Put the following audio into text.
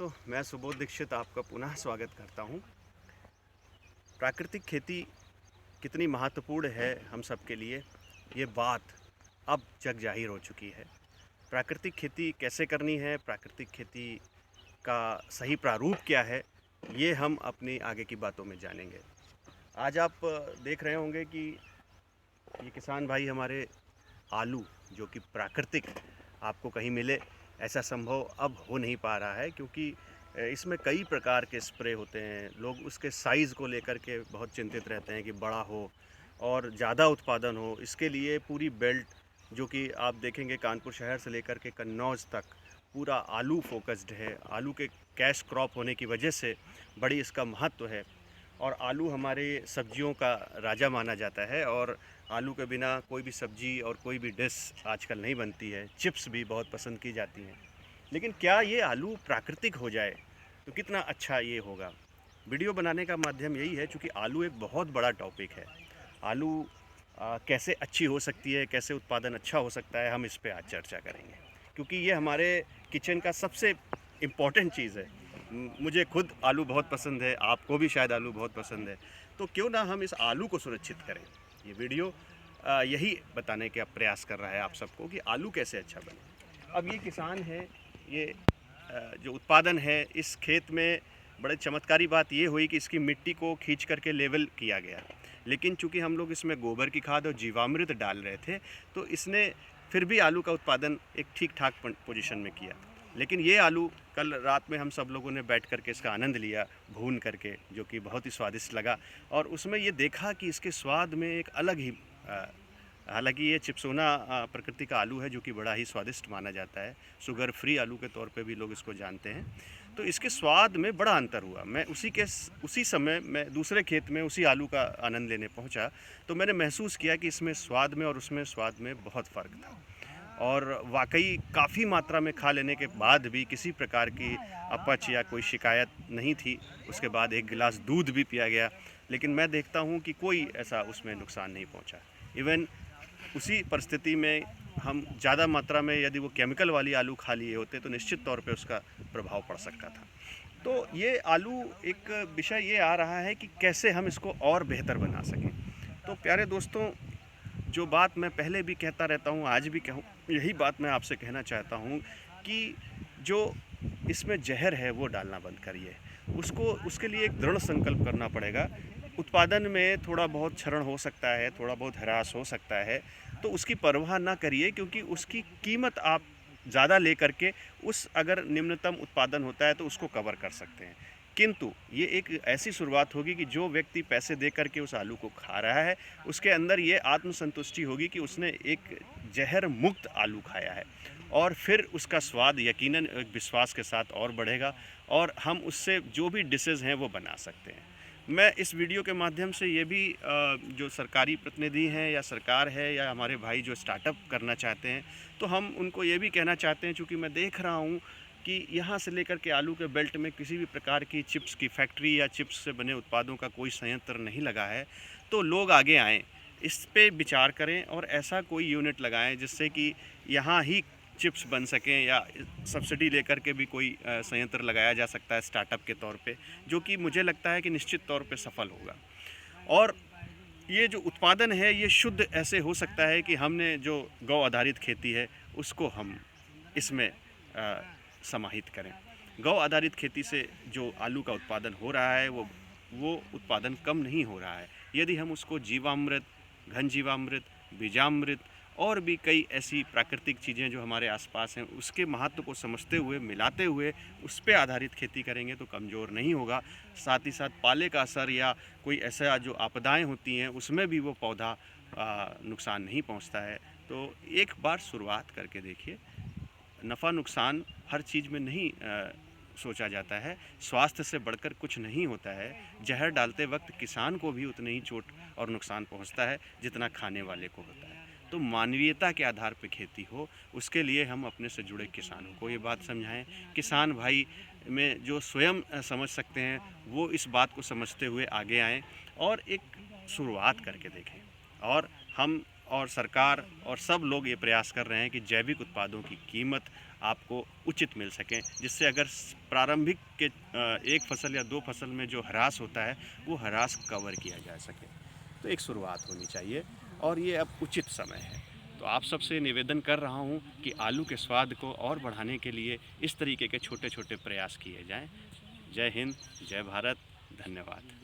तो मैं सुबोध दीक्षित आपका पुनः स्वागत करता हूँ। प्राकृतिक खेती कितनी महत्वपूर्ण है हम सब के लिए, ये बात अब जग जाहिर हो चुकी है। प्राकृतिक खेती कैसे करनी है, प्राकृतिक खेती का सही प्रारूप क्या है, ये हम अपनी आगे की बातों में जानेंगे। आज आप देख रहे होंगे कि ये किसान भाई हमारे आलू जो कि प्राकृतिक आपको कहीं मिले, ऐसा संभव अब हो नहीं पा रहा है, क्योंकि इसमें कई प्रकार के स्प्रे होते हैं। लोग उसके साइज़ को लेकर के बहुत चिंतित रहते हैं कि बड़ा हो और ज़्यादा उत्पादन हो। इसके लिए पूरी बेल्ट, जो कि आप देखेंगे कानपुर शहर से लेकर के कन्नौज तक पूरा आलू फोकस्ड है। आलू के कैश क्रॉप होने की वजह से बड़ी इसका महत्व है और आलू हमारे सब्जियों का राजा माना जाता है। और आलू के बिना कोई भी सब्जी और कोई भी डिश आजकल नहीं बनती है। चिप्स भी बहुत पसंद की जाती हैं। लेकिन क्या ये आलू प्राकृतिक हो जाए तो कितना अच्छा ये होगा। वीडियो बनाने का माध्यम यही है, क्योंकि आलू एक बहुत बड़ा टॉपिक है। आलू कैसे अच्छी हो सकती है, कैसे उत्पादन अच्छा हो सकता है, हम इस पे आज चर्चा करेंगे, क्योंकि ये हमारे किचन का सबसे इम्पॉर्टेंट चीज़ है। मुझे खुद आलू बहुत पसंद है, आपको भी शायद आलू बहुत पसंद है। तो क्यों ना हम इस आलू को सुरक्षित करें। ये वीडियो यही बताने का प्रयास कर रहा है आप सबको कि आलू कैसे अच्छा बने। अब ये किसान है, ये जो उत्पादन है इस खेत में, बड़े चमत्कारी बात ये हुई कि इसकी मिट्टी को खींच करके लेवल किया गया। लेकिन चूंकि हम लोग इसमें गोबर की खाद और जीवामृत डाल रहे थे, तो इसने फिर भी आलू का उत्पादन एक ठीक ठाक पोजीशन में किया। लेकिन ये आलू कल रात में हम सब लोगों ने बैठ करके इसका आनंद लिया भून करके, जो कि बहुत ही स्वादिष्ट लगा। और उसमें ये देखा कि इसके स्वाद में एक अलग ही हालांकि ये चिप्सोना प्रकृति का आलू है, जो कि बड़ा ही स्वादिष्ट माना जाता है। शुगर फ्री आलू के तौर पे भी लोग इसको जानते हैं। तो इसके स्वाद में बड़ा अंतर हुआ। मैं उसी समय मैं दूसरे खेत में उसी आलू का आनंद लेने पहुंचा, तो मैंने महसूस किया कि इसमें स्वाद में और उसमें स्वाद में बहुत फ़र्क था। और वाकई काफ़ी मात्रा में खा लेने के बाद भी किसी प्रकार की अपच या कोई शिकायत नहीं थी। उसके बाद एक गिलास दूध भी पिया गया, लेकिन मैं देखता हूँ कि कोई ऐसा उसमें नुकसान नहीं पहुँचा। इवन उसी परिस्थिति में हम ज़्यादा मात्रा में यदि वो केमिकल वाली आलू खा लिए होते तो निश्चित तौर पे उसका प्रभाव पड़ सकता था। तो ये आलू एक विषय ये आ रहा है कि कैसे हम इसको और बेहतर बना सकें। तो प्यारे दोस्तों, जो बात मैं पहले भी कहता रहता हूँ, आज भी कहूँ, यही बात मैं आपसे कहना चाहता हूँ कि जो इसमें जहर है वो डालना बंद करिए। उसको उसके लिए एक दृढ़ संकल्प करना पड़ेगा। उत्पादन में थोड़ा बहुत क्षरण हो सकता है, थोड़ा बहुत ह्रास हो सकता है, तो उसकी परवाह ना करिए, क्योंकि उसकी कीमत आप ज़्यादा ले करके उस अगर निम्नतम उत्पादन होता है तो उसको कवर कर सकते हैं। किंतु ये एक ऐसी शुरुआत होगी कि जो व्यक्ति पैसे दे करके उस आलू को खा रहा है, उसके अंदर ये आत्मसंतुष्टि होगी कि उसने एक जहर मुक्त आलू खाया है। और फिर उसका स्वाद यकीनन एक विश्वास के साथ और बढ़ेगा और हम उससे जो भी डिशेज़ हैं वो बना सकते हैं। मैं इस वीडियो के माध्यम से ये भी जो सरकारी प्रतिनिधि हैं या सरकार है या हमारे भाई जो स्टार्टअप करना चाहते हैं, तो हम उनको ये भी कहना चाहते हैं, चूँकि मैं देख रहा हूँ कि यहाँ से लेकर के आलू के बेल्ट में किसी भी प्रकार की चिप्स की फैक्ट्री या चिप्स से बने उत्पादों का कोई संयंत्र नहीं लगा है। तो लोग आगे आएँ, इस पे विचार करें और ऐसा कोई यूनिट लगाएं जिससे कि यहाँ ही चिप्स बन सकें, या सब्सिडी लेकर के भी कोई संयंत्र लगाया जा सकता है स्टार्टअप के तौर पे, जो कि मुझे लगता है कि निश्चित तौर पे सफल होगा। और ये जो उत्पादन है ये शुद्ध ऐसे हो सकता है कि हमने जो गौ आधारित खेती है उसको हम इसमें समाहित करें। गौ आधारित खेती से जो आलू का उत्पादन हो रहा है वो उत्पादन कम नहीं हो रहा है। यदि हम उसको जीवामृत, घन जीवामृत, बीजामृत और भी कई ऐसी प्राकृतिक चीज़ें जो हमारे आसपास हैं उसके महत्व को समझते हुए, मिलाते हुए उस पे आधारित खेती करेंगे तो कमज़ोर नहीं होगा। साथ ही साथ पाले का असर या कोई ऐसा जो आपदाएं होती हैं उसमें भी वो पौधा नुकसान नहीं पहुंचता है। तो एक बार शुरुआत करके देखिए। नफ़ा नुकसान हर चीज़ में नहीं सोचा जाता है। स्वास्थ्य से बढ़कर कुछ नहीं होता है। जहर डालते वक्त किसान को भी उतनी ही चोट और नुकसान पहुंचता है जितना खाने वाले को होता है। तो मानवीयता के आधार पर खेती हो, उसके लिए हम अपने से जुड़े किसानों को ये बात समझाएं। किसान भाई में जो स्वयं समझ सकते हैं वो इस बात को समझते हुए आगे आएँ और एक शुरुआत करके देखें। और हम और सरकार और सब लोग ये प्रयास कर रहे हैं कि जैविक उत्पादों की कीमत आपको उचित मिल सकें, जिससे अगर प्रारंभिक के एक फसल या 2 फसल में जो ह्रास होता है वो ह्रास कवर किया जा सके। तो एक शुरुआत होनी चाहिए और ये अब उचित समय है। तो आप सबसे निवेदन कर रहा हूँ कि आलू के स्वाद को और बढ़ाने के लिए इस तरीके के छोटे छोटे प्रयास किए जाएं। जय हिंद, जय भारत, धन्यवाद।